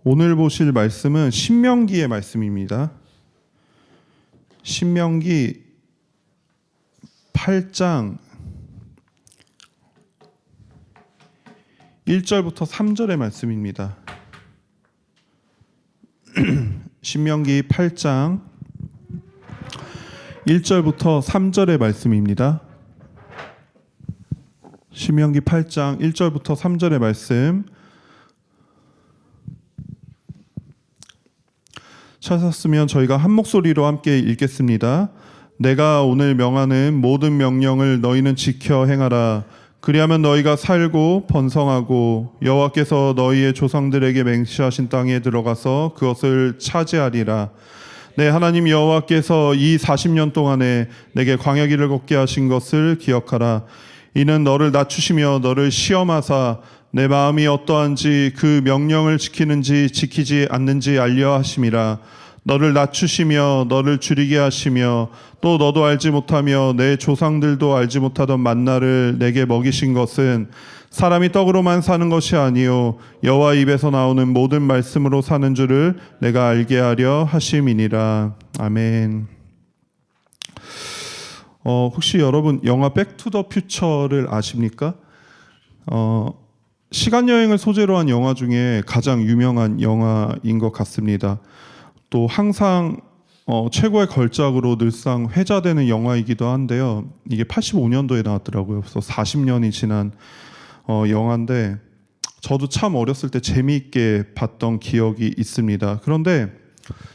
오늘 보실 말씀은 신명기의 말씀입니다. 신명기 8장 1절부터 3절의 말씀입니다. 신명기 8장 1절부터 3절의 말씀입니다. 신명기 8장 1절부터 3절의 말씀 찾았으면 저희가 한 목소리로 함께 읽겠습니다. 내가 오늘 명하는 모든 명령을 너희는 지켜 행하라. 그리하면 너희가 살고 번성하고 여호와께서 너희의 조상들에게 맹세하신 땅에 들어가서 그것을 차지하리라. 내 하나님 여호와께서 이 40년 동안에 내게 광야길을 걷게 하신 것을 기억하라. 이는 너를 낮추시며 너를 시험하사 내 마음이 어떠한지 그 명령을 지키는지 지키지 않는지 알려 하심이라. 너를 낮추시며 너를 줄이게 하시며 또 너도 알지 못하며 내 조상들도 알지 못하던 만나를 내게 먹이신 것은 사람이 떡으로만 사는 것이 아니요 여호와 입에서 나오는 모든 말씀으로 사는 줄을 내가 알게 하려 하심이니라. 아멘. 혹시 여러분 영화 백투더퓨처를 아십니까? 시간여행을 소재로 한 영화 중에 가장 유명한 영화인 것 같습니다. 또 항상 최고의 걸작으로 늘상 회자되는 영화이기도 한데요. 이게 85년도에 나왔더라고요. 그래서 40년이 지난 영화인데 저도 참 어렸을 때 재미있게 봤던 기억이 있습니다. 그런데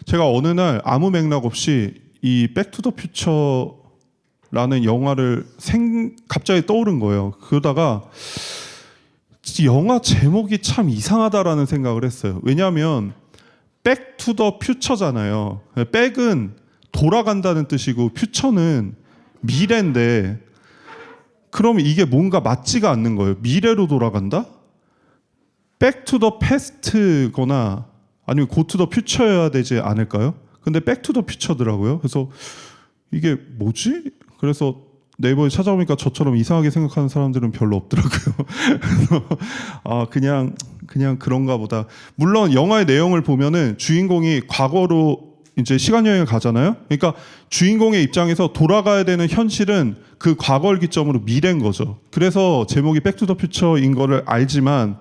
제가 어느 날 아무 맥락 없이 이 백투더퓨처라는 영화를 갑자기 떠오른 거예요. 그러다가 영화 제목이 참 이상하다라는 생각을 했어요. 왜냐하면 백투더퓨처잖아요. 백은 돌아간다는 뜻이고 퓨처는 미래인데 그럼 이게 뭔가 맞지가 않는 거예요. 미래로 돌아간다? 백투더 패스트거나 아니면 고투더 퓨처여야 되지 않을까요? 근데 백투더 퓨처더라고요. 그래서 이게 뭐지? 그래서 네이버에 찾아보니까 저처럼 이상하게 생각하는 사람들은 별로 없더라고요. 그래서 그냥 그런가 보다. 물론 영화의 내용을 보면은 주인공이 과거로 이제 시간 여행을 가잖아요. 그러니까 주인공의 입장에서 돌아가야 되는 현실은 그 과거를 기점으로 미래인 거죠. 그래서 제목이 백투더퓨처인 거를 알지만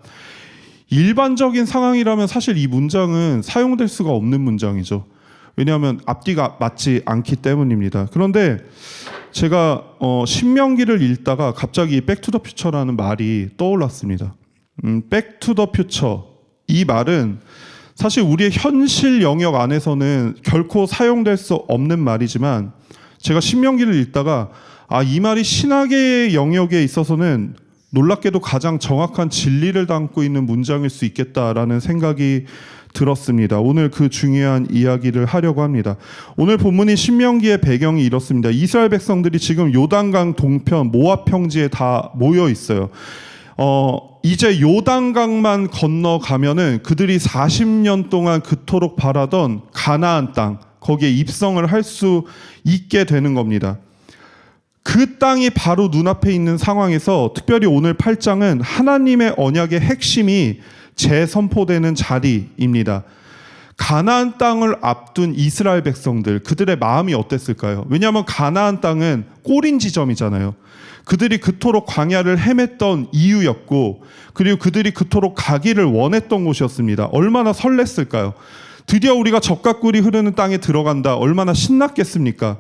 일반적인 상황이라면 사실 이 문장은 사용될 수가 없는 문장이죠. 왜냐하면 앞뒤가 맞지 않기 때문입니다. 그런데 제가 신명기를 읽다가 갑자기 백투더퓨처라는 말이 떠올랐습니다. 백투더퓨처 이 말은 사실 우리의 현실 영역 안에서는 결코 사용될 수 없는 말이지만 제가 신명기를 읽다가 이 말이 신학의 영역에 있어서는 놀랍게도 가장 정확한 진리를 담고 있는 문장일 수 있겠다라는 생각이 들었습니다. 오늘 그 중요한 이야기를 하려고 합니다. 오늘 본문인 신명기의 배경이 이렇습니다. 이스라엘 백성들이 지금 요단강 동편 모압 평지에 다 모여 있어요. 이제 요단강만 건너가면은 그들이 40년 동안 그토록 바라던 가나안 땅 거기에 입성을 할 수 있게 되는 겁니다. 그 땅이 바로 눈앞에 있는 상황에서 특별히 오늘 8장은 하나님의 언약의 핵심이 재선포되는 자리입니다. 가나안 땅을 앞둔 이스라엘 백성들 그들의 마음이 어땠을까요? 왜냐하면 가나안 땅은 꼬린 지점이잖아요. 그들이 그토록 광야를 헤맸던 이유였고 그리고 그들이 그토록 가기를 원했던 곳이었습니다. 얼마나 설렜을까요? 드디어 우리가 젖과 꿀이 흐르는 땅에 들어간다. 얼마나 신났겠습니까?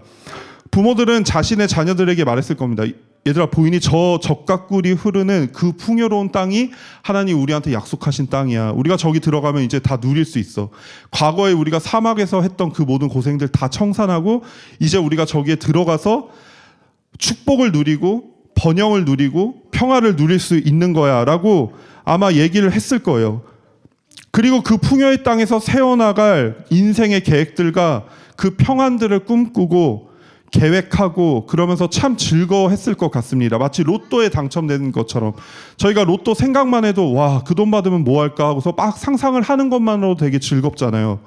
부모들은 자신의 자녀들에게 말했을 겁니다. 얘들아 보이니 저 젖과 꿀이 흐르는 그 풍요로운 땅이 하나님 우리한테 약속하신 땅이야. 우리가 저기 들어가면 이제 다 누릴 수 있어. 과거에 우리가 사막에서 했던 그 모든 고생들 다 청산하고 이제 우리가 저기에 들어가서 축복을 누리고 번영을 누리고 평화를 누릴 수 있는 거야 라고 아마 얘기를 했을 거예요. 그리고 그 풍요의 땅에서 세워나갈 인생의 계획들과 그 평안들을 꿈꾸고 계획하고 그러면서 참 즐거워했을 것 같습니다. 마치 로또에 당첨된 것처럼 저희가 로또 생각만 해도 와, 그 돈 받으면 뭐 할까 하고서 막 상상을 하는 것만으로도 되게 즐겁잖아요.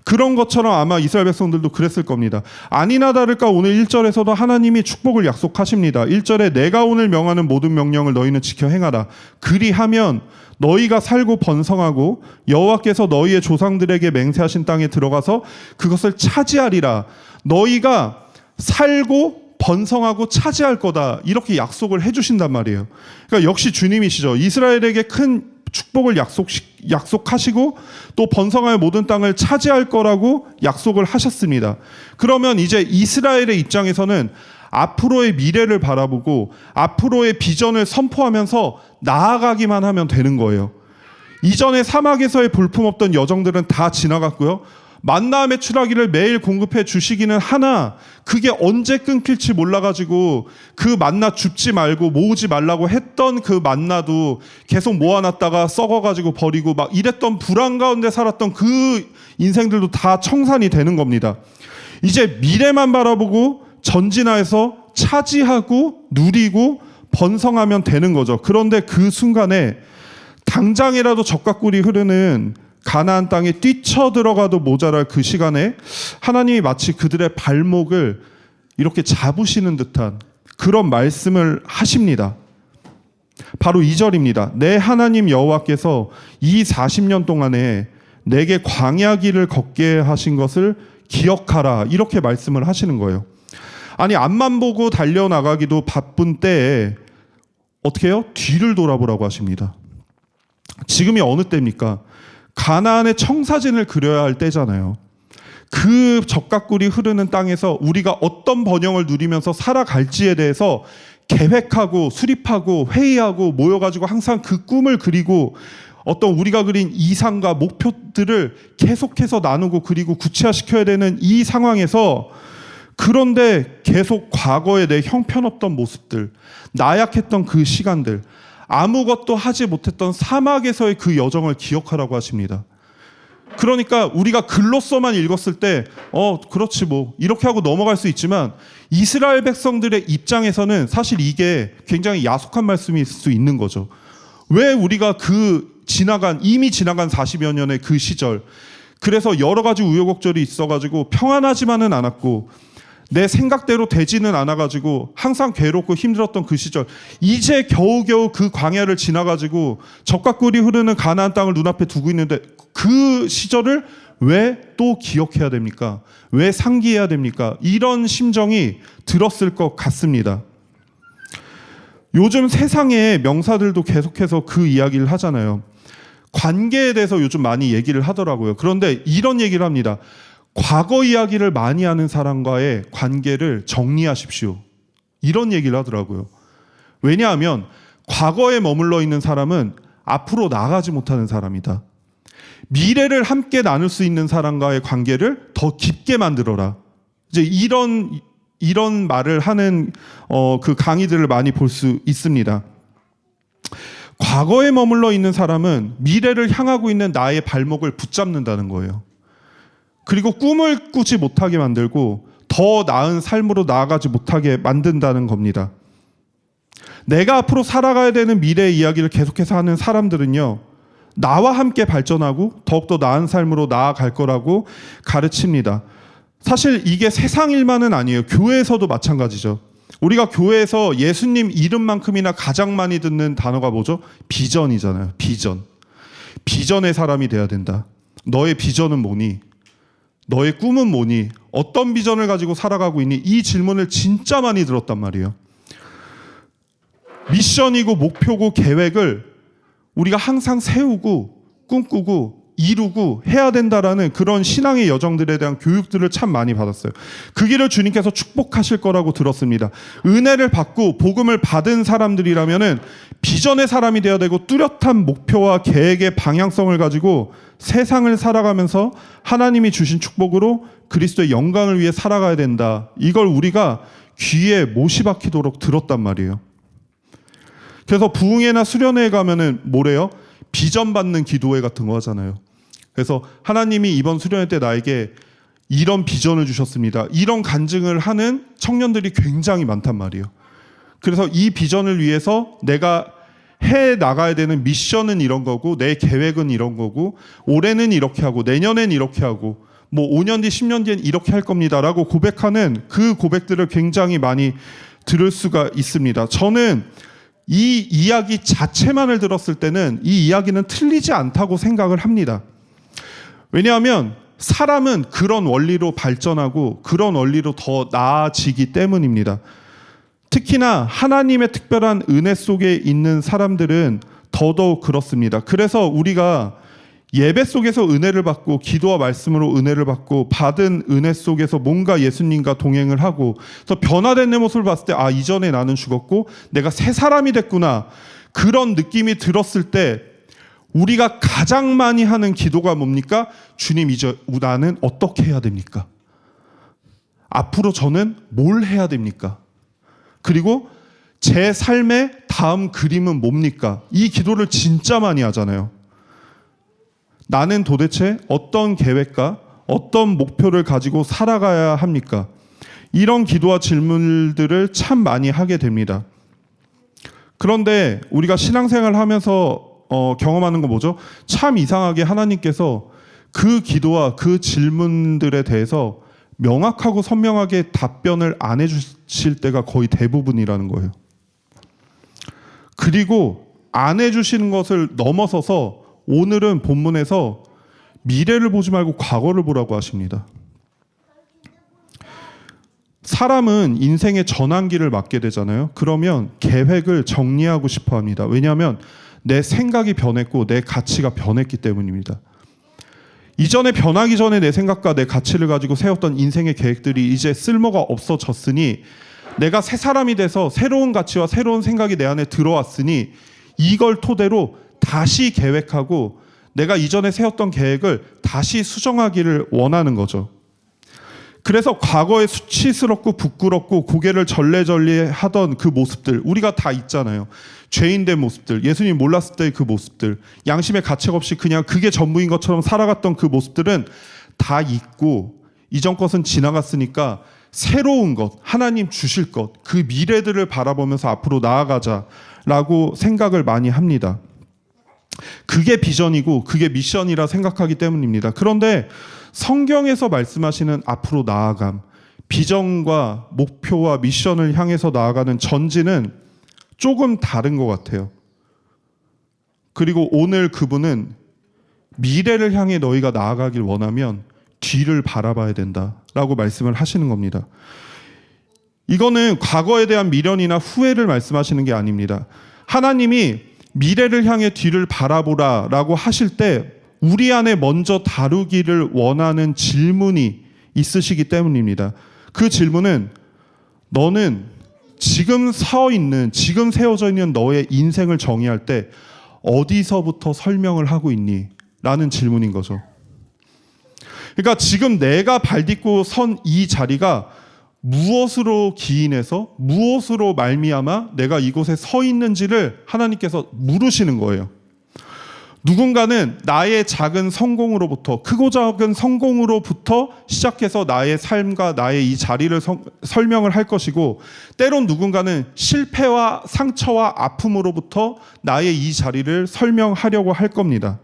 그런 것처럼 아마 이스라엘 백성들도 그랬을 겁니다. 아니나 다를까 오늘 1절에서도 하나님이 축복을 약속하십니다. 1절에 내가 오늘 명하는 모든 명령을 너희는 지켜 행하라. 그리하면 너희가 살고 번성하고 여호와께서 너희의 조상들에게 맹세하신 땅에 들어가서 그것을 차지하리라. 너희가 살고 번성하고 차지할 거다. 이렇게 약속을 해주신단 말이에요. 그러니까 역시 주님이시죠. 이스라엘에게 큰 축복을 약속하시고 또 번성하여 모든 땅을 차지할 거라고 약속을 하셨습니다. 그러면 이제 이스라엘의 입장에서는 앞으로의 미래를 바라보고 앞으로의 비전을 선포하면서 나아가기만 하면 되는 거예요. 이전에 사막에서의 볼품없던 여정들은 다 지나갔고요. 만나 메추라기를 매일 공급해 주시기는 하나 그게 언제 끊길지 몰라가지고 그 만나 줍지 말고 모으지 말라고 했던 그 만나도 계속 모아놨다가 썩어가지고 버리고 막 이랬던 불안 가운데 살았던 그 인생들도 다 청산이 되는 겁니다. 이제 미래만 바라보고 전진하여서 차지하고 누리고 번성하면 되는 거죠. 그런데 그 순간에 당장이라도 젖과 꿀이 흐르는 가나안 땅에 뛰쳐들어가도 모자랄 그 시간에 하나님이 마치 그들의 발목을 이렇게 잡으시는 듯한 그런 말씀을 하십니다. 바로 2절입니다. 내 하나님 여호와께서 이 40년 동안에 내게 광야 길을 걷게 하신 것을 기억하라. 이렇게 말씀을 하시는 거예요. 아니 앞만 보고 달려나가기도 바쁜 때에 어떻게 해요? 뒤를 돌아보라고 하십니다. 지금이 어느 때입니까? 가나안의 청사진을 그려야 할 때잖아요. 그 젖과 꿀이 흐르는 땅에서 우리가 어떤 번영을 누리면서 살아갈지에 대해서 계획하고 수립하고 회의하고 모여가지고 항상 그 꿈을 그리고 어떤 우리가 그린 이상과 목표들을 계속해서 나누고 그리고 구체화시켜야 되는 이 상황에서 그런데 계속 과거에 내 형편없던 모습들, 나약했던 그 시간들, 아무것도 하지 못했던 사막에서의 그 여정을 기억하라고 하십니다. 그러니까 우리가 글로서만 읽었을 때 그렇지 뭐 이렇게 하고 넘어갈 수 있지만 이스라엘 백성들의 입장에서는 사실 이게 굉장히 야속한 말씀일 수 있는 거죠. 왜 우리가 이미 지나간 40여 년의 그 시절, 그래서 여러 가지 우여곡절이 있어가지고 평안하지만은 않았고 내 생각대로 되지는 않아가지고 항상 괴롭고 힘들었던 그 시절, 이제 겨우겨우 그 광야를 지나가지고 젖과 꿀이 흐르는 가나안 땅을 눈앞에 두고 있는데 그 시절을 왜 또 기억해야 됩니까? 왜 상기해야 됩니까? 이런 심정이 들었을 것 같습니다. 요즘 세상의 명사들도 계속해서 그 이야기를 하잖아요. 관계에 대해서 요즘 많이 얘기를 하더라고요. 그런데 이런 얘기를 합니다. 과거 이야기를 많이 하는 사람과의 관계를 정리하십시오. 이런 얘기를 하더라고요. 왜냐하면 과거에 머물러 있는 사람은 앞으로 나아가지 못하는 사람이다. 미래를 함께 나눌 수 있는 사람과의 관계를 더 깊게 만들어라. 이제 이런 말을 하는 그 강의들을 많이 볼 수 있습니다. 과거에 머물러 있는 사람은 미래를 향하고 있는 나의 발목을 붙잡는다는 거예요. 그리고 꿈을 꾸지 못하게 만들고 더 나은 삶으로 나아가지 못하게 만든다는 겁니다. 내가 앞으로 살아가야 되는 미래의 이야기를 계속해서 하는 사람들은요, 나와 함께 발전하고 더욱더 나은 삶으로 나아갈 거라고 가르칩니다. 사실 이게 세상 일만은 아니에요. 교회에서도 마찬가지죠. 우리가 교회에서 예수님 이름만큼이나 가장 많이 듣는 단어가 뭐죠? 비전이잖아요. 비전. 비전의 사람이 돼야 된다. 너의 비전은 뭐니? 너의 꿈은 뭐니? 어떤 비전을 가지고 살아가고 있니? 이 질문을 진짜 많이 들었단 말이에요. 미션이고 목표고 계획을 우리가 항상 세우고 꿈꾸고 이루고 해야 된다라는 그런 신앙의 여정들에 대한 교육들을 참 많이 받았어요. 그 길을 주님께서 축복하실 거라고 들었습니다. 은혜를 받고 복음을 받은 사람들이라면은 비전의 사람이 되어야 되고 뚜렷한 목표와 계획의 방향성을 가지고 세상을 살아가면서 하나님이 주신 축복으로 그리스도의 영광을 위해 살아가야 된다. 이걸 우리가 귀에 못이 박히도록 들었단 말이에요. 그래서 부흥회나 수련회에 가면은 뭐래요? 비전 받는 기도회 같은 거 하잖아요. 그래서 하나님이 이번 수련회 때 나에게 이런 비전을 주셨습니다. 이런 간증을 하는 청년들이 굉장히 많단 말이에요. 그래서 이 비전을 위해서 내가 해 나가야 되는 미션은 이런 거고 내 계획은 이런 거고 올해는 이렇게 하고 내년엔 이렇게 하고 뭐 5년 뒤, 10년 뒤엔 이렇게 할 겁니다라고 고백하는 그 고백들을 굉장히 많이 들을 수가 있습니다. 저는 이 이야기 자체만을 들었을 때는 이 이야기는 틀리지 않다고 생각을 합니다. 왜냐하면 사람은 그런 원리로 발전하고 그런 원리로 더 나아지기 때문입니다. 특히나 하나님의 특별한 은혜 속에 있는 사람들은 더더욱 그렇습니다. 그래서 우리가 예배 속에서 은혜를 받고 기도와 말씀으로 은혜를 받고 받은 은혜 속에서 뭔가 예수님과 동행을 하고 그래서 변화된 내 모습을 봤을 때 이전에 나는 죽었고 내가 새 사람이 됐구나, 그런 느낌이 들었을 때 우리가 가장 많이 하는 기도가 뭡니까? 주님, 이제 나는 어떻게 해야 됩니까? 앞으로 저는 뭘 해야 됩니까? 그리고 제 삶의 다음 그림은 뭡니까? 이 기도를 진짜 많이 하잖아요. 나는 도대체 어떤 계획과 어떤 목표를 가지고 살아가야 합니까? 이런 기도와 질문들을 참 많이 하게 됩니다. 그런데 우리가 신앙생활을 하면서 경험하는 건 뭐죠? 참 이상하게 하나님께서 그 기도와 그 질문들에 대해서 명확하고 선명하게 답변을 안 해주실 때가 거의 대부분이라는 거예요. 그리고 안 해주시는 것을 넘어서서 오늘은 본문에서 미래를 보지 말고 과거를 보라고 하십니다. 사람은 인생의 전환기를 맞게 되잖아요. 그러면 계획을 정리하고 싶어 합니다. 왜냐하면 내 생각이 변했고 내 가치가 변했기 때문입니다. 이전에 변하기 전에 내 생각과 내 가치를 가지고 세웠던 인생의 계획들이 이제 쓸모가 없어졌으니 내가 새 사람이 돼서 새로운 가치와 새로운 생각이 내 안에 들어왔으니 이걸 토대로 다시 계획하고 내가 이전에 세웠던 계획을 다시 수정하기를 원하는 거죠. 그래서 과거에 수치스럽고 부끄럽고 고개를 절레절레 하던 그 모습들 우리가 다 있잖아요. 죄인된 모습들, 예수님 몰랐을 때의 그 모습들, 양심의 가책 없이 그냥 그게 전부인 것처럼 살아갔던 그 모습들은 다 잊고 이전 것은 지나갔으니까 새로운 것, 하나님 주실 것, 그 미래들을 바라보면서 앞으로 나아가자라고 생각을 많이 합니다. 그게 비전이고 그게 미션이라 생각하기 때문입니다. 그런데 성경에서 말씀하시는 앞으로 나아감, 비전과 목표와 미션을 향해서 나아가는 전지는 조금 다른 것 같아요. 그리고 오늘 그분은 미래를 향해 너희가 나아가길 원하면 뒤를 바라봐야 된다라고 말씀을 하시는 겁니다. 이거는 과거에 대한 미련이나 후회를 말씀하시는 게 아닙니다. 하나님이 미래를 향해 뒤를 바라보라라고 하실 때 우리 안에 먼저 다루기를 원하는 질문이 있으시기 때문입니다. 그 질문은 너는 지금 지금 세워져 있는 너의 인생을 정의할 때 어디서부터 설명을 하고 있니? 라는 질문인 거죠. 그러니까 지금 내가 발딛고 선 이 자리가 무엇으로 기인해서 무엇으로 말미암아 내가 이곳에 서 있는지를 하나님께서 물으시는 거예요. 누군가는 나의 작은 성공으로부터 크고 작은 성공으로부터 시작해서 나의 삶과 나의 이 자리를 설명을 할 것이고 때론 누군가는 실패와 상처와 아픔으로부터 나의 이 자리를 설명하려고 할 겁니다.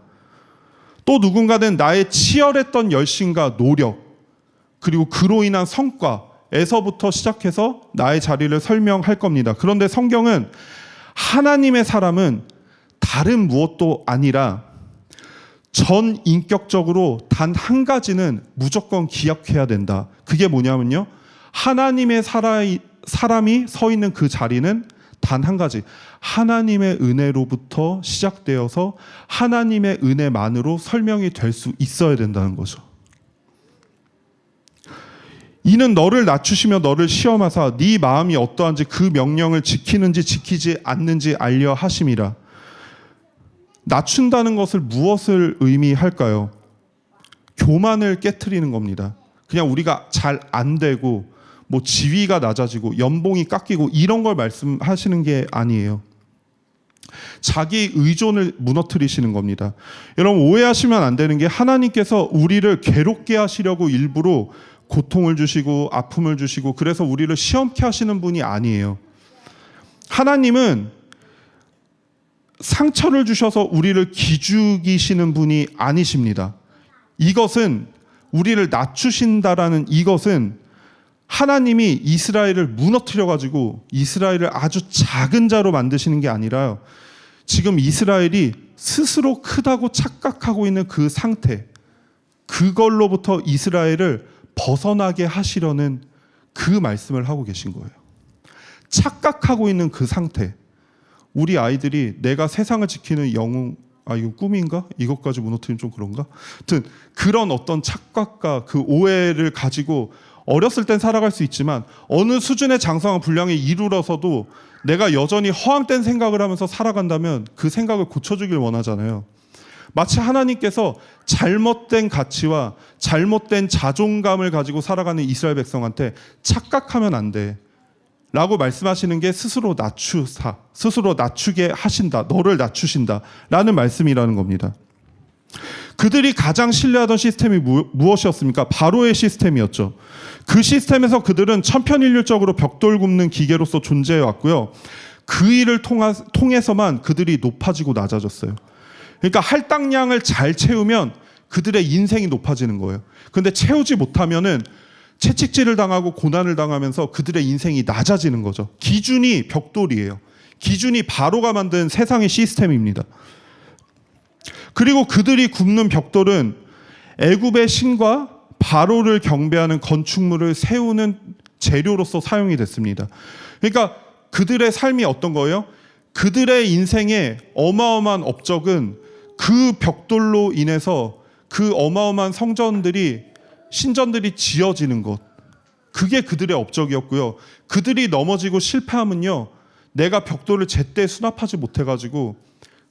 또 누군가는 나의 치열했던 열심과 노력 그리고 그로 인한 성과에서부터 시작해서 나의 자리를 설명할 겁니다. 그런데 성경은 하나님의 사람은 다른 무엇도 아니라 전 인격적으로 단 한 가지는 무조건 기억해야 된다. 그게 뭐냐면요. 하나님의 사람이 서 있는 그 자리는 단 한 가지. 하나님의 은혜로부터 시작되어서 하나님의 은혜만으로 설명이 될 수 있어야 된다는 거죠. 이는 너를 낮추시며 너를 시험하사 네 마음이 어떠한지 그 명령을 지키는지 지키지 않는지 알려 하심이라. 낮춘다는 것을 무엇을 의미할까요? 교만을 깨트리는 겁니다. 그냥 우리가 잘 안 되고 뭐 지위가 낮아지고 연봉이 깎이고 이런 걸 말씀하시는 게 아니에요. 자기 의존을 무너뜨리시는 겁니다. 여러분 오해하시면 안 되는 게 하나님께서 우리를 괴롭게 하시려고 일부러 고통을 주시고 아픔을 주시고 그래서 우리를 시험케 하시는 분이 아니에요. 하나님은 상처를 주셔서 우리를 기죽이시는 분이 아니십니다. 이것은 우리를 낮추신다라는 이것은 하나님이 이스라엘을 무너뜨려 가지고 이스라엘을 아주 작은 자로 만드시는 게 아니라요. 지금 이스라엘이 스스로 크다고 착각하고 있는 그 상태, 그걸로부터 이스라엘을 벗어나게 하시려는 그 말씀을 하고 계신 거예요. 착각하고 있는 그 상태. 우리 아이들이 내가 세상을 지키는 영웅, 이거 꿈인가? 이것까지 무너뜨리면 좀 그런가? 하여튼 그런 어떤 착각과 그 오해를 가지고 어렸을 땐 살아갈 수 있지만 어느 수준의 장성한 분량에 이르러서도 내가 여전히 허황된 생각을 하면서 살아간다면 그 생각을 고쳐주길 원하잖아요. 마치 하나님께서 잘못된 가치와 잘못된 자존감을 가지고 살아가는 이스라엘 백성한테 착각하면 안 돼 라고 말씀하시는 게 스스로 낮추게 하신다, 너를 낮추신다 라는 말씀이라는 겁니다. 그들이 가장 신뢰하던 시스템이 무엇이었습니까? 바로의 시스템이었죠. 그 시스템에서 그들은 천편일률적으로 벽돌 굽는 기계로서 존재해 왔고요. 그 일을 통해서만 그들이 높아지고 낮아졌어요. 그러니까 할당량을 잘 채우면 그들의 인생이 높아지는 거예요. 그런데 채우지 못하면은 채찍질을 당하고 고난을 당하면서 그들의 인생이 낮아지는 거죠. 기준이 벽돌이에요. 기준이 바로가 만든 세상의 시스템입니다. 그리고 그들이 굽는 벽돌은 애굽의 신과 바로를 경배하는 건축물을 세우는 재료로서 사용이 됐습니다. 그러니까 그들의 삶이 어떤 거예요? 그들의 인생의 어마어마한 업적은 그 벽돌로 인해서 그 어마어마한 신전들이 지어지는 것, 그게 그들의 업적이었고요. 그들이 넘어지고 실패하면요, 내가 벽돌을 제때 수납하지 못해가지고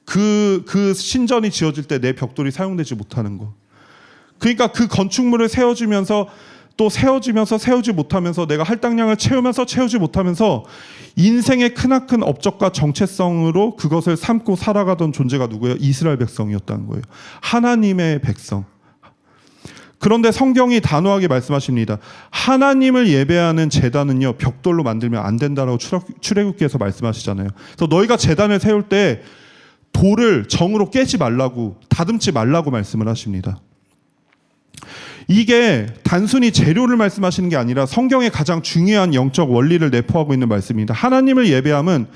그 신전이 지어질 때 내 벽돌이 사용되지 못하는 것. 그러니까 그 건축물을 세워지면서 세우지 못하면서 내가 할당량을 채우지 못하면서 인생의 크나큰 업적과 정체성으로 그것을 삼고 살아가던 존재가 누구예요? 이스라엘 백성이었다는 거예요. 하나님의 백성. 그런데 성경이 단호하게 말씀하십니다. 하나님을 예배하는 제단은요, 벽돌로 만들면 안 된다라고 출애굽기에서 말씀하시잖아요. 그래서 너희가 제단을 세울 때 돌을 정으로 깨지 말라고, 다듬지 말라고 말씀을 하십니다. 이게 단순히 재료를 말씀하시는 게 아니라 성경의 가장 중요한 영적 원리를 내포하고 있는 말씀입니다. 하나님을 예배함은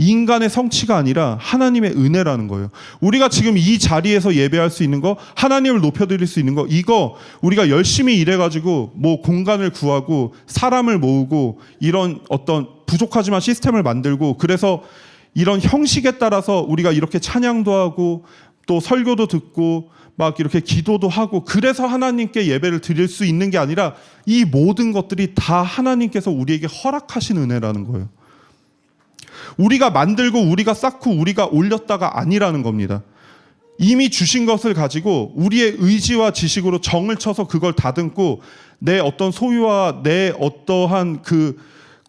인간의 성취가 아니라 하나님의 은혜라는 거예요. 우리가 지금 이 자리에서 예배할 수 있는 거, 하나님을 높여드릴 수 있는 거, 이거 우리가 열심히 일해가지고 뭐 공간을 구하고 사람을 모으고 이런 어떤 부족하지만 시스템을 만들고, 그래서 이런 형식에 따라서 우리가 이렇게 찬양도 하고 또 설교도 듣고 막 이렇게 기도도 하고, 그래서 하나님께 예배를 드릴 수 있는 게 아니라 이 모든 것들이 다 하나님께서 우리에게 허락하신 은혜라는 거예요. 우리가 만들고 우리가 쌓고 우리가 올렸다가 아니라는 겁니다. 이미 주신 것을 가지고 우리의 의지와 지식으로 정을 쳐서 그걸 다듬고 내 어떤 소유와 내 어떠한 그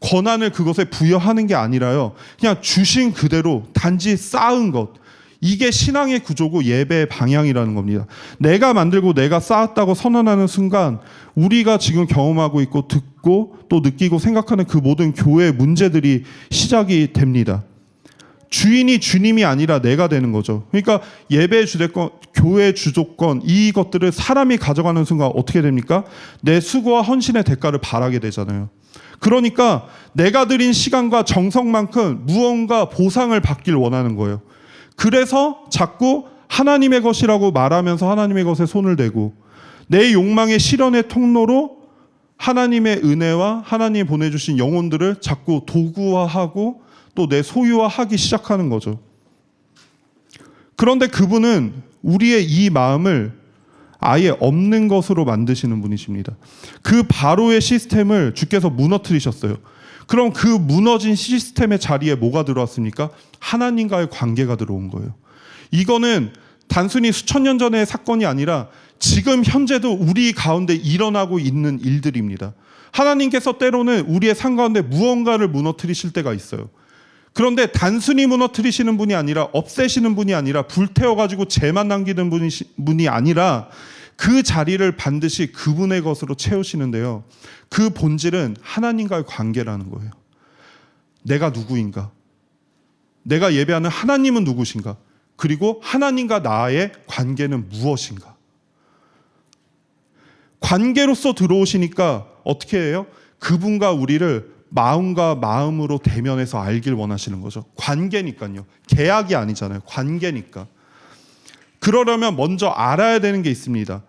권한을 그것에 부여하는 게 아니라요, 그냥 주신 그대로 단지 쌓은 것, 이게 신앙의 구조고 예배의 방향이라는 겁니다. 내가 만들고 내가 쌓았다고 선언하는 순간 우리가 지금 경험하고 있고 듣고 또 느끼고 생각하는 그 모든 교회의 문제들이 시작이 됩니다. 주인이 주님이 아니라 내가 되는 거죠. 그러니까 예배의 주도권, 교회의 주도권, 이것들을 사람이 가져가는 순간 어떻게 됩니까? 내 수고와 헌신의 대가를 바라게 되잖아요. 그러니까 내가 들인 시간과 정성만큼 무언가 보상을 받길 원하는 거예요. 그래서 자꾸 하나님의 것이라고 말하면서 하나님의 것에 손을 대고 내 욕망의 실현의 통로로 하나님의 은혜와 하나님이 보내주신 영혼들을 자꾸 도구화하고 또 내 소유화하기 시작하는 거죠. 그런데 그분은 우리의 이 마음을 아예 없는 것으로 만드시는 분이십니다. 그 바로의 시스템을 주께서 무너뜨리셨어요. 그럼 그 무너진 시스템의 자리에 뭐가 들어왔습니까? 하나님과의 관계가 들어온 거예요. 이거는 단순히 수천 년 전의 사건이 아니라 지금 현재도 우리 가운데 일어나고 있는 일들입니다. 하나님께서 때로는 우리의 삶 가운데 무언가를 무너뜨리실 때가 있어요. 그런데 단순히 무너뜨리시는 분이 아니라, 없애시는 분이 아니라, 불태워가지고 죄만 남기는 분이 아니라 그 자리를 반드시 그분의 것으로 채우시는데요, 그 본질은 하나님과의 관계라는 거예요. 내가 누구인가? 내가 예배하는 하나님은 누구신가? 그리고 하나님과 나의 관계는 무엇인가? 관계로서 들어오시니까 어떻게 해요? 그분과 우리를 마음과 마음으로 대면해서 알길 원하시는 거죠. 관계니까요. 계약이 아니잖아요. 관계니까. 그러려면 먼저 알아야 되는 게 있습니다.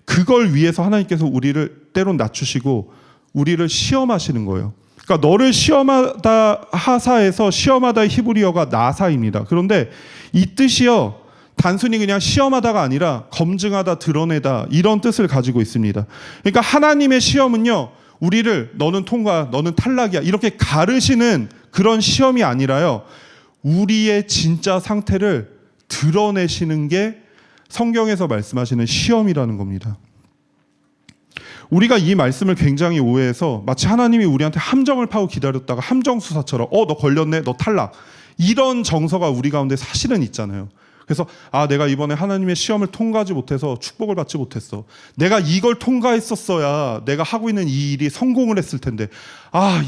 그걸 위해서 하나님께서 우리를 때론 낮추시고 우리를 시험하시는 거예요. 그러니까 너를 시험하다 하사에서 시험하다의 히브리어가 나사입니다. 그런데 이 뜻이요, 단순히 그냥 시험하다가 아니라 검증하다, 드러내다, 이런 뜻을 가지고 있습니다. 그러니까 하나님의 시험은요, 우리를 너는 통과, 너는 탈락이야, 이렇게 가르시는 그런 시험이 아니라요, 우리의 진짜 상태를 드러내시는 게 성경에서 말씀하시는 시험이라는 겁니다. 우리가 이 말씀을 굉장히 오해해서 마치 하나님이 우리한테 함정을 파고 기다렸다가 함정수사처럼 너 걸렸네, 너 탈락, 이런 정서가 우리 가운데 사실은 있잖아요. 그래서 내가 이번에 하나님의 시험을 통과하지 못해서 축복을 받지 못했어. 내가 이걸 통과했었어야 내가 하고 있는 이 일이 성공을 했을 텐데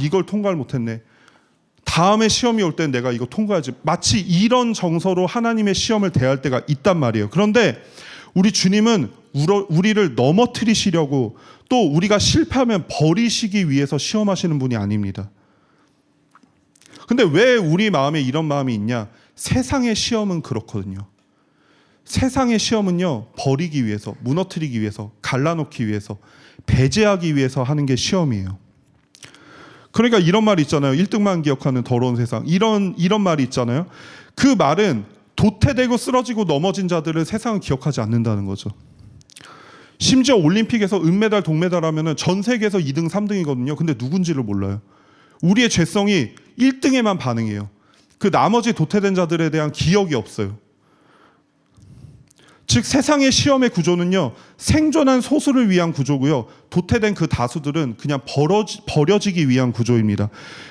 이걸 통과를 못했네. 다음에 시험이 올 땐 내가 이거 통과해야지. 마치 이런 정서로 하나님의 시험을 대할 때가 있단 말이에요. 그런데 우리 주님은 우리를 넘어뜨리시려고, 또 우리가 실패하면 버리시기 위해서 시험하시는 분이 아닙니다. 근데 왜 우리 마음에 이런 마음이 있냐? 세상의 시험은 그렇거든요. 세상의 시험은요, 버리기 위해서, 무너뜨리기 위해서, 갈라놓기 위해서, 배제하기 위해서 하는 게 시험이에요. 그러니까 이런 말이 있잖아요. 1등만 기억하는 더러운 세상. 이런 말이 있잖아요. 그 말은 도태되고 쓰러지고 넘어진 자들을 세상은 기억하지 않는다는 거죠. 심지어 올림픽에서 은메달, 동메달 하면은 전 세계에서 2등, 3등이거든요. 근데 누군지를 몰라요. 우리의 죄성이 1등에만 반응해요. 그 나머지 도태된 자들에 대한 기억이 없어요. 즉 세상의 시험의 구조는요, 생존한 소수를 위한 구조고요, 도태된 그 다수들은 그냥 버려지기 위한 구조입니다.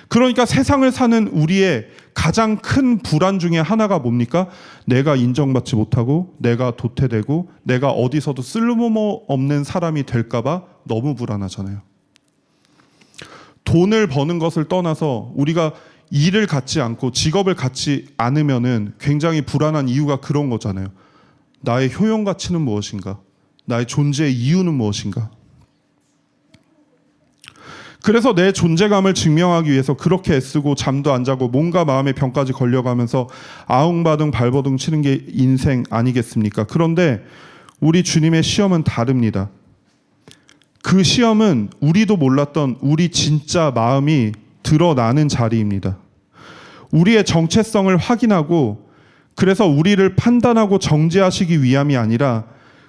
그러니까 세상을 사는 우리의 가장 큰 불안 중에 하나가 뭡니까? 내가 인정받지 못하고, 내가 도태되고, 내가 어디서도 쓸모없는 사람이 될까봐 너무 불안하잖아요. 돈을 버는 것을 떠나서 우리가 일을 갖지 않고 직업을 갖지 않으면은 굉장히 불안한 이유가 그런 거잖아요. 나의 효용 가치는 무엇인가? 나의 존재의 이유는 무엇인가? 그래서 내 존재감을 증명하기 위해서 그렇게 애쓰고 잠도 안 자고 몸과 마음의 병까지 걸려가면서 아웅바둥 발버둥 치는 게 인생 아니겠습니까? 그런데 우리 주님의 시험은 다릅니다. 그 시험은 우리도 몰랐던 우리 진짜 마음이 드러나는 자리입니다. 우리의 정체성을 확인하고, 그래서 우리를 판단하고 정죄하시기 위함이 아니라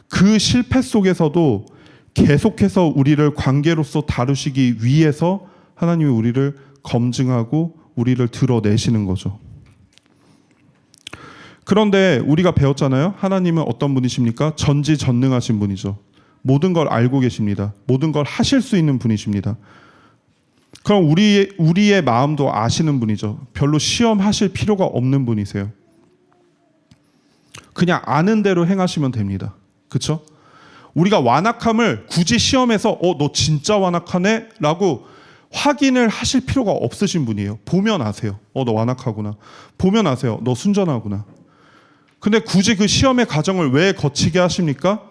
그 실패 속에서도 계속해서 우리를 관계로서 다루시기 위해서 하나님이 우리를 검증하고 우리를 드러내시는 거죠. 그런데 우리가 배웠잖아요. 하나님은 어떤 분이십니까? 전지전능하신 분이죠. 모든 걸 알고 계십니다. 모든 걸 하실 수 있는 분이십니다. 그럼 우리의 마음도 아시는 분이죠. 별로 시험하실 필요가 없는 분이세요. 그냥 아는 대로 행하시면 됩니다. 그렇죠? 우리가 완악함을 굳이 시험해서 너 진짜 완악하네? 라고 확인을 하실 필요가 없으신 분이에요. 보면 아세요. 너 완악하구나. 보면 아세요. 너 순전하구나. 근데 굳이 그 시험의 과정을 왜 거치게 하십니까?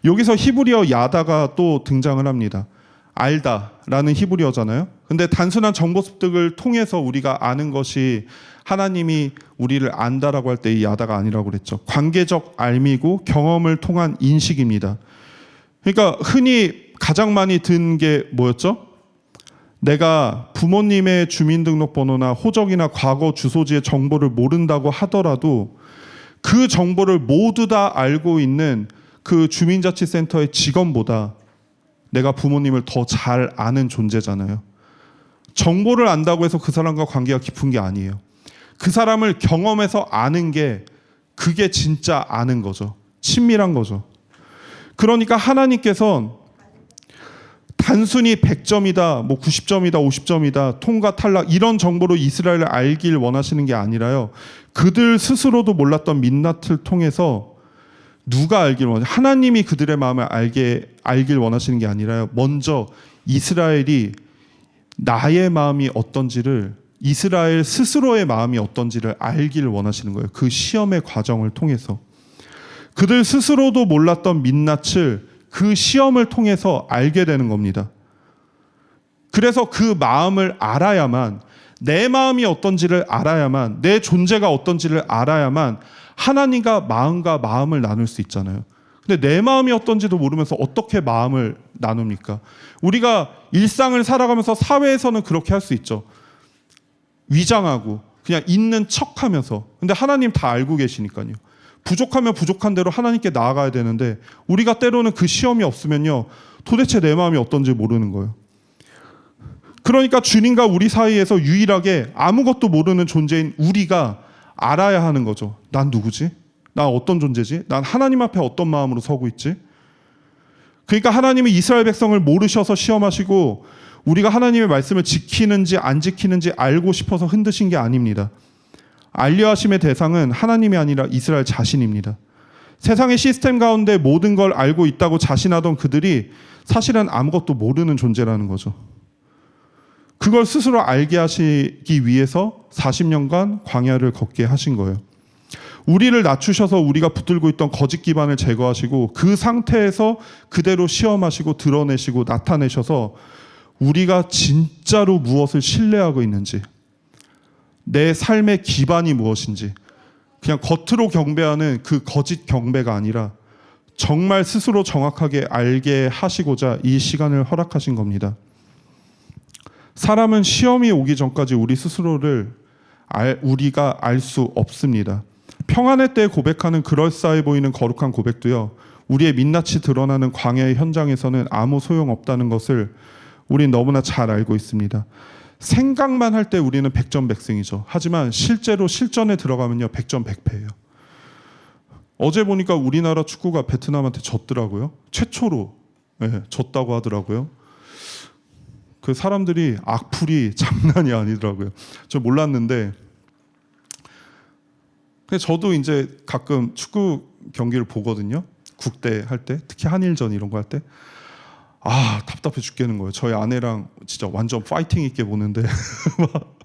여기서 히브리어 야다가 또 등장을 합니다. 알다라는 히브리어잖아요. 근데 단순한 정보 습득을 통해서 우리가 아는 것이 하나님이 우리를 안다라고 할 때 이 야다가 아니라고 그랬죠. 관계적 알미고 경험을 통한 인식입니다. 그러니까 흔히 가장 많이 든 게 뭐였죠? 내가 부모님의 주민등록번호나 호적이나 과거 주소지의 정보를 모른다고 하더라도 그 정보를 모두 다 알고 있는 그 주민자치센터의 직원보다 내가 부모님을 더 잘 아는 존재잖아요. 정보를 안다고 해서 그 사람과 관계가 깊은 게 아니에요. 그 사람을 경험해서 아는 게, 그게 진짜 아는 거죠. 친밀한 거죠. 그러니까 하나님께서는 단순히 100점이다, 90점이다, 50점이다, 통과 탈락 이런 정보로 이스라엘을 알길 원하시는 게 아니라요. 그들 스스로도 몰랐던 민낯을 통해서 누가 알길 원하시는, 하나님이 그들의 마음을 알길 원하시는 게 아니라요. 먼저 이스라엘이 나의 마음이 어떤지를, 이스라엘 스스로의 마음이 어떤지를 알길 원하시는 거예요. 그 시험의 과정을 통해서. 그들 스스로도 몰랐던 민낯을 그 시험을 통해서 알게 되는 겁니다. 그래서 그 마음을 알아야만, 내 마음이 어떤지를 알아야만, 내 존재가 어떤지를 알아야만 하나님과 마음을 나눌 수 있잖아요. 근데 내 마음이 어떤지도 모르면서 어떻게 마음을 나눕니까? 우리가 일상을 살아가면서 사회에서는 그렇게 할 수 있죠. 위장하고 그냥 있는 척하면서. 근데 하나님 다 알고 계시니까요. 부족하면 부족한 대로 하나님께 나아가야 되는데 우리가 때로는 그 시험이 없으면요, 도대체 내 마음이 어떤지 모르는 거예요. 그러니까 주님과 우리 사이에서 유일하게 아무것도 모르는 존재인 우리가 알아야 하는 거죠. 난 누구지? 난 어떤 존재지? 난 하나님 앞에 어떤 마음으로 서고 있지? 그러니까 하나님이 이스라엘 백성을 모르셔서 시험하시고 우리가 하나님의 말씀을 지키는지 안 지키는지 알고 싶어서 흔드신 게 아닙니다. 알려하심의 대상은 하나님이 아니라 이스라엘 자신입니다. 세상의 시스템 가운데 모든 걸 알고 있다고 자신하던 그들이 사실은 아무것도 모르는 존재라는 거죠. 그걸 스스로 알게 하시기 위해서 40년간 광야를 걷게 하신 거예요. 우리를 낮추셔서 우리가 붙들고 있던 거짓 기반을 제거하시고 그 상태에서 그대로 시험하시고 드러내시고 나타내셔서 우리가 진짜로 무엇을 신뢰하고 있는지, 내 삶의 기반이 무엇인지, 그냥 겉으로 경배하는 그 거짓 경배가 아니라 정말 스스로 정확하게 알게 하시고자 이 시간을 허락하신 겁니다. 사람은 시험이 오기 전까지 우리 스스로를 우리가 알 수 없습니다. 평안의 때에 고백하는 그럴싸해 보이는 거룩한 고백도요, 우리의 민낯이 드러나는 광야의 현장에서는 아무 소용없다는 것을 우린 너무나 잘 알고 있습니다. 생각만 할 때 우리는 백전백승이죠. 하지만 실제로 실전에 들어가면요, 백전백패예요. 어제 보니까 우리나라 축구가 베트남한테 졌더라고요. 최초로 졌다고 하더라고요. 그 사람들이 악플이 장난이 아니더라고요. 저 몰랐는데, 저도 이제 가끔 축구 경기를 보거든요. 국대 할 때, 특히 한일전 이런 거 할 때, 답답해 죽겠는 거예요. 저희 아내랑 진짜 완전 파이팅 있게 보는데 막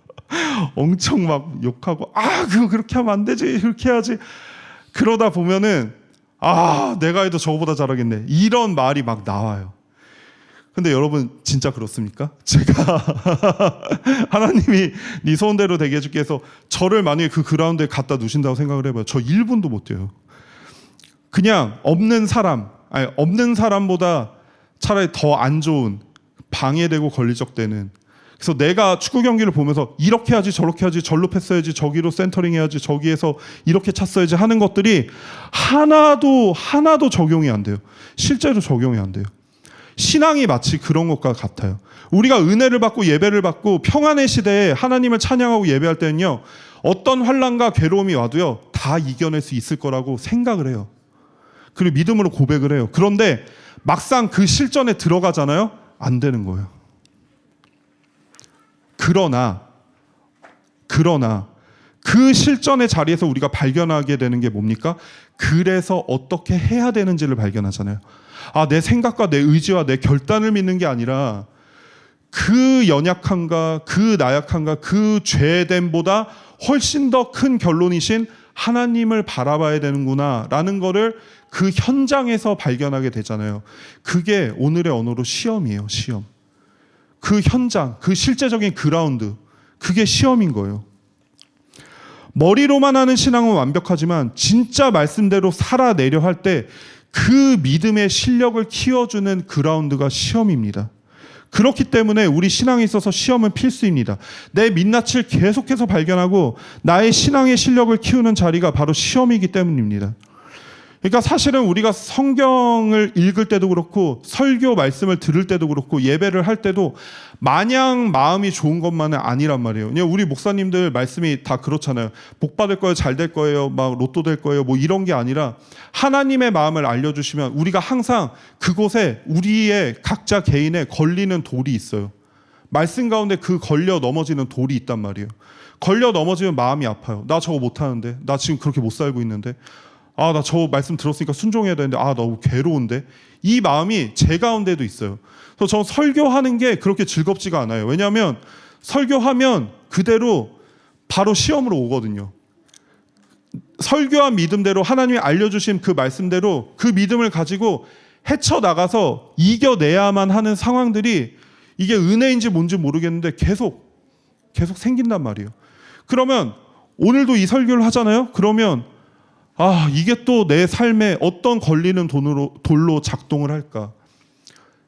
엄청 막 욕하고, 그거 그렇게 하면 안 되지, 그렇게 해야지. 그러다 보면은 내가 해도 저거보다 잘하겠네, 이런 말이 막 나와요. 근데 여러분 진짜 그렇습니까? 제가 하나님이 네 소원대로 되게 해줄게 해서 저를 만약에 그 그라운드에 갖다 두신다고 생각을 해봐요. 저 1분도 못 뛰어요. 그냥 없는 사람보다 차라리 더 안 좋은, 방해되고 걸리적되는. 그래서 내가 축구 경기를 보면서 이렇게 해야지, 저렇게 해야지, 절로 패스해야지, 저기로 센터링 해야지, 저기에서 이렇게 찼어야지 하는 것들이 하나도 적용이 안 돼요. 실제로 적용이 안 돼요. 신앙이 마치 그런 것과 같아요. 우리가 은혜를 받고 예배를 받고 평안의 시대에 하나님을 찬양하고 예배할 때는요, 어떤 환난과 괴로움이 와도요, 다 이겨낼 수 있을 거라고 생각을 해요. 그리고 믿음으로 고백을 해요. 그런데 막상 그 실전에 들어가잖아요, 안 되는 거예요. 그러나 그 실전의 자리에서 우리가 발견하게 되는 게 뭡니까? 그래서 어떻게 해야 되는지를 발견하잖아요. 내 생각과 내 의지와 내 결단을 믿는 게 아니라 그 연약함과 그 나약함과 그 죄됨보다 훨씬 더 큰 결론이신 하나님을 바라봐야 되는구나 라는 거를 그 현장에서 발견하게 되잖아요. 그게 오늘의 언어로 시험이에요. 시험. 그 현장, 그 실제적인 그라운드, 그게 시험인 거예요. 머리로만 하는 신앙은 완벽하지만 진짜 말씀대로 살아내려 할 때 그 믿음의 실력을 키워주는 그라운드가 시험입니다. 그렇기 때문에 우리 신앙에 있어서 시험은 필수입니다. 내 민낯을 계속해서 발견하고 나의 신앙의 실력을 키우는 자리가 바로 시험이기 때문입니다. 그러니까 사실은 우리가 성경을 읽을 때도 그렇고 설교 말씀을 들을 때도 그렇고 예배를 할 때도 마냥 마음이 좋은 것만은 아니란 말이에요. 그냥 우리 목사님들 말씀이 다 그렇잖아요. 복 받을 거예요, 잘 될 거예요, 막 로또 될 거예요, 뭐 이런 게 아니라 하나님의 마음을 알려주시면 우리가 항상 그곳에 우리의 각자 개인의 걸리는 돌이 있어요. 말씀 가운데 그 걸려 넘어지는 돌이 있단 말이에요. 걸려 넘어지면 마음이 아파요. 나 저거 못하는데, 나 지금 그렇게 못 살고 있는데, 나 저 말씀 들었으니까 순종해야 되는데 너무 괴로운데, 이 마음이 제 가운데도 있어요. 그래서 저 설교하는 게 그렇게 즐겁지가 않아요. 왜냐하면 설교하면 그대로 바로 시험으로 오거든요. 설교한 믿음대로 하나님이 알려주신 그 말씀대로 그 믿음을 가지고 헤쳐나가서 이겨내야만 하는 상황들이 이게 은혜인지 뭔지 모르겠는데 계속 생긴단 말이에요. 그러면 오늘도 이 설교를 하잖아요. 그러면 이게 또 내 삶에 어떤 걸리는 돌로 작동을 할까?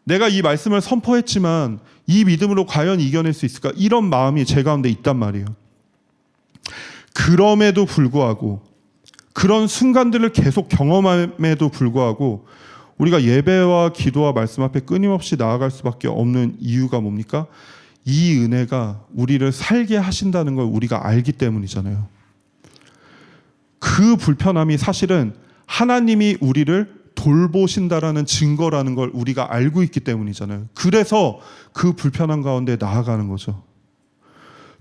내가 이 말씀을 선포했지만 이 믿음으로 과연 이겨낼 수 있을까? 이런 마음이 제 가운데 있단 말이에요. 그럼에도 불구하고 그런 순간들을 계속 경험함에도 불구하고 우리가 예배와 기도와 말씀 앞에 끊임없이 나아갈 수밖에 없는 이유가 뭡니까? 이 은혜가 우리를 살게 하신다는 걸 우리가 알기 때문이잖아요. 그 불편함이 사실은 하나님이 우리를 돌보신다라는 증거라는 걸 우리가 알고 있기 때문이잖아요. 그래서 그 불편함 가운데 나아가는 거죠.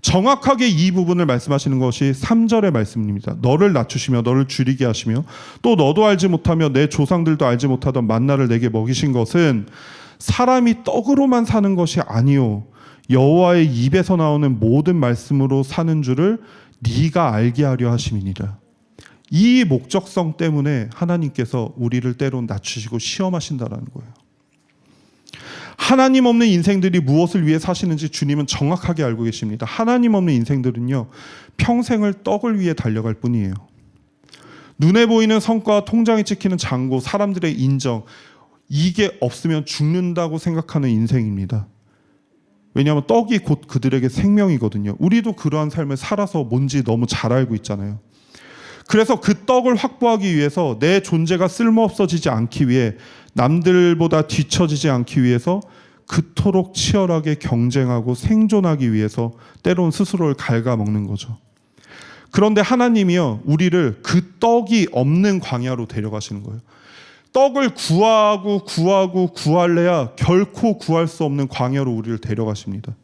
정확하게 이 부분을 말씀하시는 것이 3절의 말씀입니다. 너를 낮추시며 너를 줄이게 하시며 또 너도 알지 못하며 내 조상들도 알지 못하던 만나를 내게 먹이신 것은 사람이 떡으로만 사는 것이 아니요 여호와의 입에서 나오는 모든 말씀으로 사는 줄을 네가 알게 하려 하심이니라. 이 목적성 때문에 하나님께서 우리를 때론 낮추시고 시험하신다라는 거예요. 하나님 없는 인생들이 무엇을 위해 사시는지 주님은 정확하게 알고 계십니다. 하나님 없는 인생들은요, 평생을 떡을 위해 달려갈 뿐이에요. 눈에 보이는 성과, 통장에 찍히는 잔고, 사람들의 인정, 이게 없으면 죽는다고 생각하는 인생입니다. 왜냐하면 떡이 곧 그들에게 생명이거든요. 우리도 그러한 삶을 살아서 뭔지 너무 잘 알고 있잖아요. 그래서 그 떡을 확보하기 위해서 내 존재가 쓸모없어지지 않기 위해 남들보다 뒤처지지 않기 위해서 그토록 치열하게 경쟁하고 생존하기 위해서 때론 스스로를 갉아먹는 거죠. 그런데 하나님이요, 우리를 그 떡이 없는 광야로 데려가시는 거예요. 떡을 구할래야 결코 구할 수 없는 광야로 우리를 데려가십니다.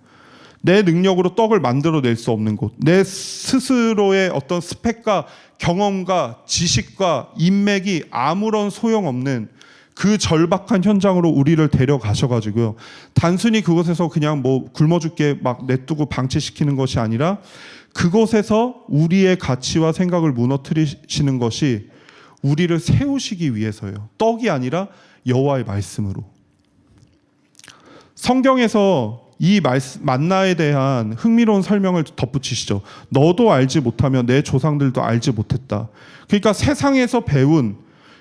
내 능력으로 떡을 만들어낼 수 없는 곳, 내 스스로의 어떤 스펙과 경험과 지식과 인맥이 아무런 소용없는 그 절박한 현장으로 우리를 데려가셔가지고요, 단순히 그곳에서 그냥 굶어 죽게 막 냅두고 방치시키는 것이 아니라 그곳에서 우리의 가치와 생각을 무너뜨리시는 것이 우리를 세우시기 위해서예요. 떡이 아니라 여호와의 말씀으로. 성경에서 이 만나에 대한 흥미로운 설명을 덧붙이시죠. 너도 알지 못하며 내 조상들도 알지 못했다. 그러니까 세상에서 배운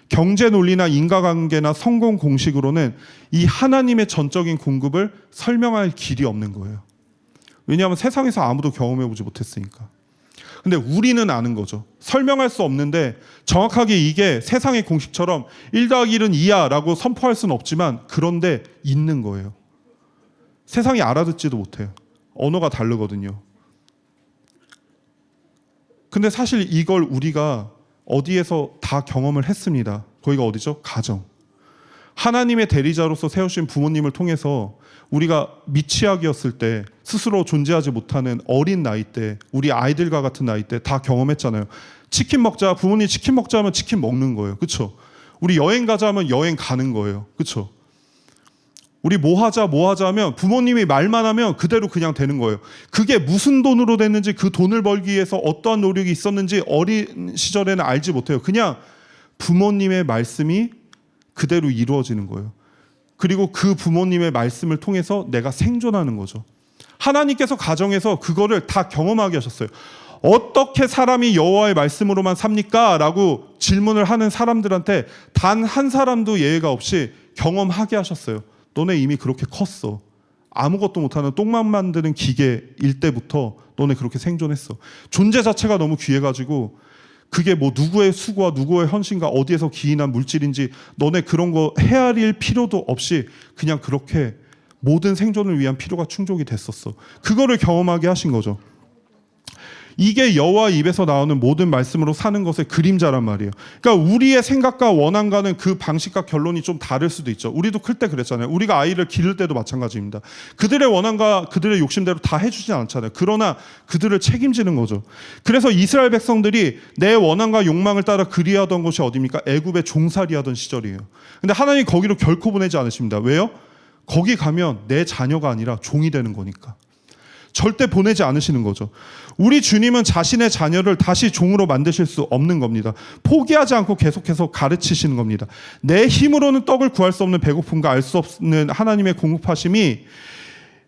경제 논리나 인과관계나 성공 공식으로는 이 하나님의 전적인 공급을 설명할 길이 없는 거예요. 왜냐하면 세상에서 아무도 경험해보지 못했으니까. 근데 우리는 아는 거죠. 설명할 수 없는데 정확하게 이게 세상의 공식처럼 1+1은 2야 라고 선포할 수는 없지만 그런데 있는 거예요. 세상이 알아듣지도 못해요. 언어가 다르거든요. 근데 사실 이걸 우리가 어디에서 다 경험을 했습니다. 거기가 어디죠? 가정. 하나님의 대리자로서 세우신 부모님을 통해서 우리가 미취학이었을 때 스스로 존재하지 못하는 어린 나이 때, 우리 아이들과 같은 나이 때 다 경험했잖아요. 치킨 먹자, 부모님 치킨 먹자 하면 치킨 먹는 거예요. 그렇죠? 우리 여행 가자 하면 여행 가는 거예요. 그렇죠? 우리 뭐 하자 하면 부모님이 말만 하면 그대로 그냥 되는 거예요. 그게 무슨 돈으로 됐는지, 그 돈을 벌기 위해서 어떠한 노력이 있었는지 어린 시절에는 알지 못해요. 그냥 부모님의 말씀이 그대로 이루어지는 거예요. 그리고 그 부모님의 말씀을 통해서 내가 생존하는 거죠. 하나님께서 가정에서 그거를 다 경험하게 하셨어요. 어떻게 사람이 여호와의 말씀으로만 삽니까? 라고 질문을 하는 사람들한테 단 한 사람도 예외가 없이 경험하게 하셨어요. 너네 이미 그렇게 컸어. 아무것도 못하는 똥만 만드는 기계일 때부터 너네 그렇게 생존했어. 존재 자체가 너무 귀해가지고 그게 누구의 수고와 누구의 헌신과 어디에서 기인한 물질인지 너네 그런 거 헤아릴 필요도 없이 그냥 그렇게 모든 생존을 위한 필요가 충족이 됐었어. 그거를 경험하게 하신 거죠. 이게 여호와 입에서 나오는 모든 말씀으로 사는 것의 그림자란 말이에요. 그러니까 우리의 생각과 원한과는 그 방식과 결론이 좀 다를 수도 있죠. 우리도 클 때 그랬잖아요. 우리가 아이를 기를 때도 마찬가지입니다. 그들의 원한과 그들의 욕심대로 다 해주지 않잖아요. 그러나 그들을 책임지는 거죠. 그래서 이스라엘 백성들이 내 원한과 욕망을 따라 그리하던 곳이 어디입니까? 애굽의 종살이하던 시절이에요. 근데 하나님이 거기로 결코 보내지 않으십니다. 왜요? 거기 가면 내 자녀가 아니라 종이 되는 거니까. 절대 보내지 않으시는 거죠. 우리 주님은 자신의 자녀를 다시 종으로 만드실 수 없는 겁니다. 포기하지 않고 계속해서 가르치시는 겁니다. 내 힘으로는 떡을 구할 수 없는 배고픔과 알 수 없는 하나님의 공급하심이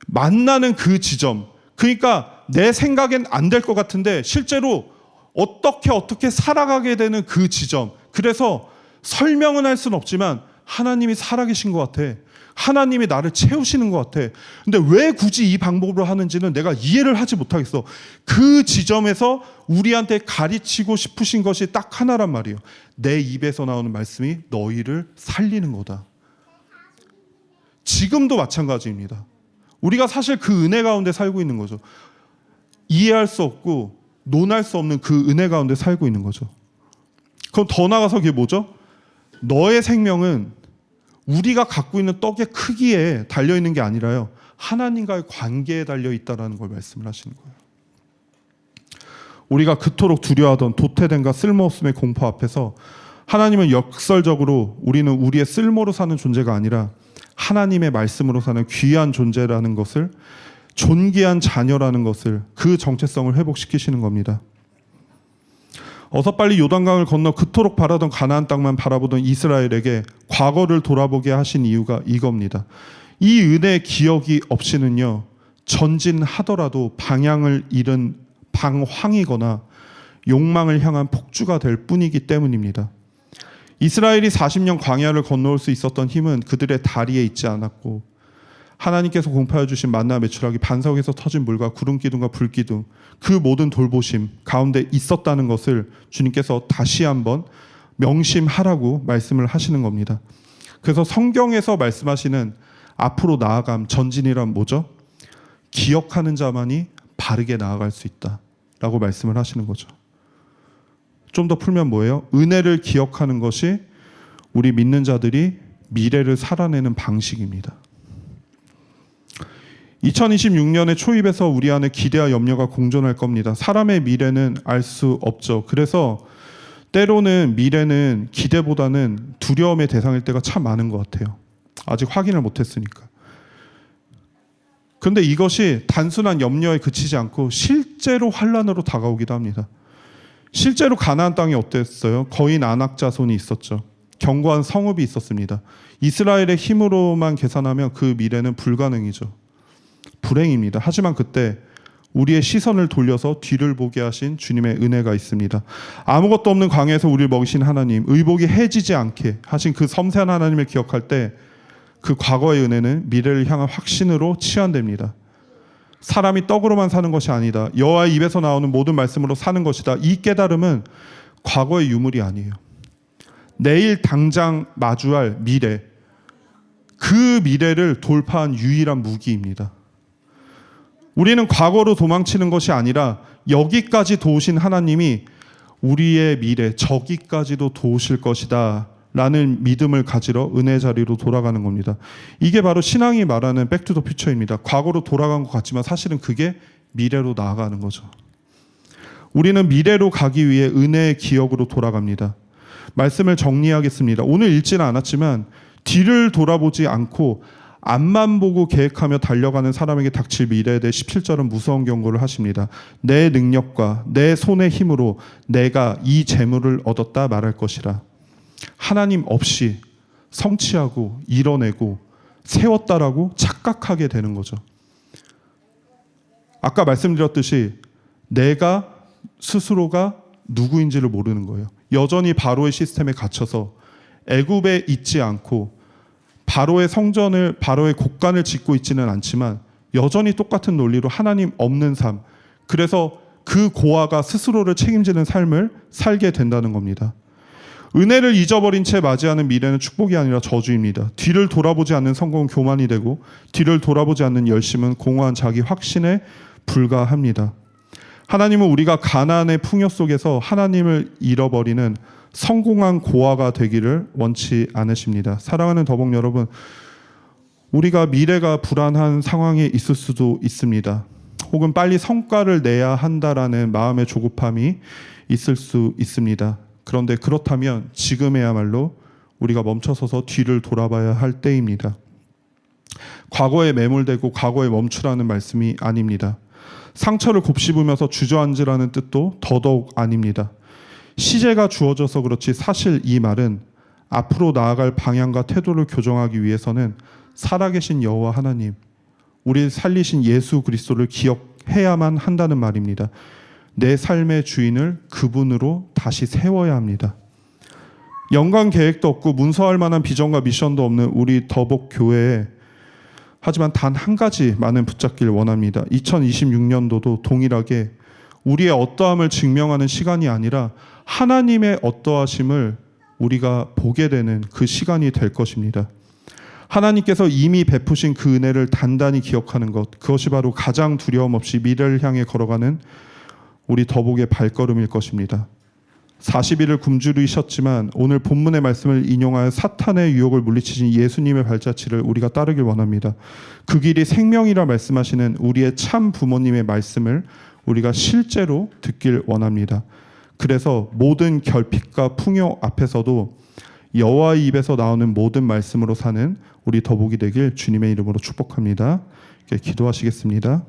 만나는 그 지점, 그러니까 내 생각엔 안 될 것 같은데 실제로 어떻게 살아가게 되는 그 지점. 그래서 설명은 할 수는 없지만 하나님이 살아계신 것 같아. 하나님이 나를 채우시는 것 같아. 근데 왜 굳이 이 방법으로 하는지는 내가 이해를 하지 못하겠어. 그 지점에서 우리한테 가르치고 싶으신 것이 딱 하나란 말이에요. 내 입에서 나오는 말씀이 너희를 살리는 거다. 지금도 마찬가지입니다. 우리가 사실 그 은혜 가운데 살고 있는 거죠. 이해할 수 없고 논할 수 없는 그 은혜 가운데 살고 있는 거죠. 그럼 더 나아가서 그게 뭐죠? 너의 생명은 우리가 갖고 있는 떡의 크기에 달려있는 게 아니라요, 하나님과의 관계에 달려있다는 걸 말씀을 하시는 거예요. 우리가 그토록 두려워하던 도태됨과 쓸모없음의 공포 앞에서 하나님은 역설적으로 우리는 우리의 쓸모로 사는 존재가 아니라 하나님의 말씀으로 사는 귀한 존재라는 것을, 존귀한 자녀라는 것을, 그 정체성을 회복시키시는 겁니다. 어서 빨리 요단강을 건너 그토록 바라던 가나안 땅만 바라보던 이스라엘에게 과거를 돌아보게 하신 이유가 이겁니다. 이 은혜의 기억이 없이는요, 전진하더라도 방향을 잃은 방황이거나 욕망을 향한 폭주가 될 뿐이기 때문입니다. 이스라엘이 40년 광야를 건너올 수 있었던 힘은 그들의 다리에 있지 않았고, 하나님께서 공포하여 주신 만나 메추라기, 반석에서 터진 물과 구름 기둥과 불 기둥, 그 모든 돌보심 가운데 있었다는 것을 주님께서 다시 한번 명심하라고 말씀을 하시는 겁니다. 그래서 성경에서 말씀하시는 앞으로 나아감, 전진이란 뭐죠? 기억하는 자만이 바르게 나아갈 수 있다라고 말씀을 하시는 거죠. 좀 더 풀면 뭐예요? 은혜를 기억하는 것이 우리 믿는 자들이 미래를 살아내는 방식입니다. 2026년의 초입에서 우리 안에 기대와 염려가 공존할 겁니다. 사람의 미래는 알 수 없죠. 그래서 때로는 미래는 기대보다는 두려움의 대상일 때가 참 많은 것 같아요. 아직 확인을 못했으니까. 그런데 이것이 단순한 염려에 그치지 않고 실제로 환난으로 다가오기도 합니다. 실제로 가나안 땅이 어땠어요? 거인 아낙 자손이 있었죠. 견고한 성읍이 있었습니다. 이스라엘의 힘으로만 계산하면 그 미래는 불가능이죠. 불행입니다. 하지만 그때 우리의 시선을 돌려서 뒤를 보게 하신 주님의 은혜가 있습니다. 아무것도 없는 광야에서 우리를 먹이신 하나님, 의복이 해지지 않게 하신 그 섬세한 하나님을 기억할 때 그 과거의 은혜는 미래를 향한 확신으로 치환됩니다. 사람이 떡으로만 사는 것이 아니다. 여호와의 입에서 나오는 모든 말씀으로 사는 것이다. 이 깨달음은 과거의 유물이 아니에요. 내일 당장 마주할 미래, 그 미래를 돌파한 유일한 무기입니다. 우리는 과거로 도망치는 것이 아니라 여기까지 도우신 하나님이 우리의 미래, 저기까지도 도우실 것이다 라는 믿음을 가지러 은혜 자리로 돌아가는 겁니다. 이게 바로 신앙이 말하는 백투더 퓨처입니다. 과거로 돌아간 것 같지만 사실은 그게 미래로 나아가는 거죠. 우리는 미래로 가기 위해 은혜의 기억으로 돌아갑니다. 말씀을 정리하겠습니다. 오늘 읽지는 않았지만 뒤를 돌아보지 않고 앞만 보고 계획하며 달려가는 사람에게 닥칠 미래에 대해 17절은 무서운 경고를 하십니다. 내 능력과 내 손의 힘으로 내가 이 재물을 얻었다 말할 것이라. 하나님 없이 성취하고 이뤄내고 세웠다라고 착각하게 되는 거죠. 아까 말씀드렸듯이 내가 스스로가 누구인지를 모르는 거예요. 여전히 바로의 시스템에 갇혀서 애굽에 있지 않고 바로의 성전을, 바로의 곡간을 짓고 있지는 않지만 여전히 똑같은 논리로 하나님 없는 삶, 그래서 그 고아가 스스로를 책임지는 삶을 살게 된다는 겁니다. 은혜를 잊어버린 채 맞이하는 미래는 축복이 아니라 저주입니다. 뒤를 돌아보지 않는 성공은 교만이 되고 뒤를 돌아보지 않는 열심은 공허한 자기 확신에 불과합니다. 하나님은 우리가 가나안의 풍요 속에서 하나님을 잃어버리는 성공한 고아가 되기를 원치 않으십니다. 사랑하는 더벅 여러분, 우리가 미래가 불안한 상황에 있을 수도 있습니다. 혹은 빨리 성과를 내야 한다라는 마음의 조급함이 있을 수 있습니다. 그런데 그렇다면 지금에야말로 우리가 멈춰서서 뒤를 돌아봐야 할 때입니다. 과거에 매몰되고 과거에 멈추라는 말씀이 아닙니다. 상처를 곱씹으면서 주저앉으라는 뜻도 더더욱 아닙니다. 시제가 주어져서 그렇지 사실 이 말은 앞으로 나아갈 방향과 태도를 교정하기 위해서는 살아계신 여호와 하나님, 우리를 살리신 예수 그리스도를 기억해야만 한다는 말입니다. 내 삶의 주인을 그분으로 다시 세워야 합니다. 연관 계획도 없고 문서할 만한 비전과 미션도 없는 우리 더복 교회에 하지만 단 한 가지만은 붙잡길 원합니다. 2026년도도 동일하게 우리의 어떠함을 증명하는 시간이 아니라 하나님의 어떠하심을 우리가 보게 되는 그 시간이 될 것입니다. 하나님께서 이미 베푸신 그 은혜를 단단히 기억하는 것, 그것이 바로 가장 두려움 없이 미래를 향해 걸어가는 우리 더복의 발걸음일 것입니다. 40일을 굶주리셨지만 오늘 본문의 말씀을 인용하여 사탄의 유혹을 물리치신 예수님의 발자취를 우리가 따르길 원합니다. 그 길이 생명이라 말씀하시는 우리의 참 부모님의 말씀을 우리가 실제로 듣길 원합니다. 그래서 모든 결핍과 풍요 앞에서도 여호와의 입에서 나오는 모든 말씀으로 사는 우리 더복이 되길 주님의 이름으로 축복합니다. 기도하시겠습니다.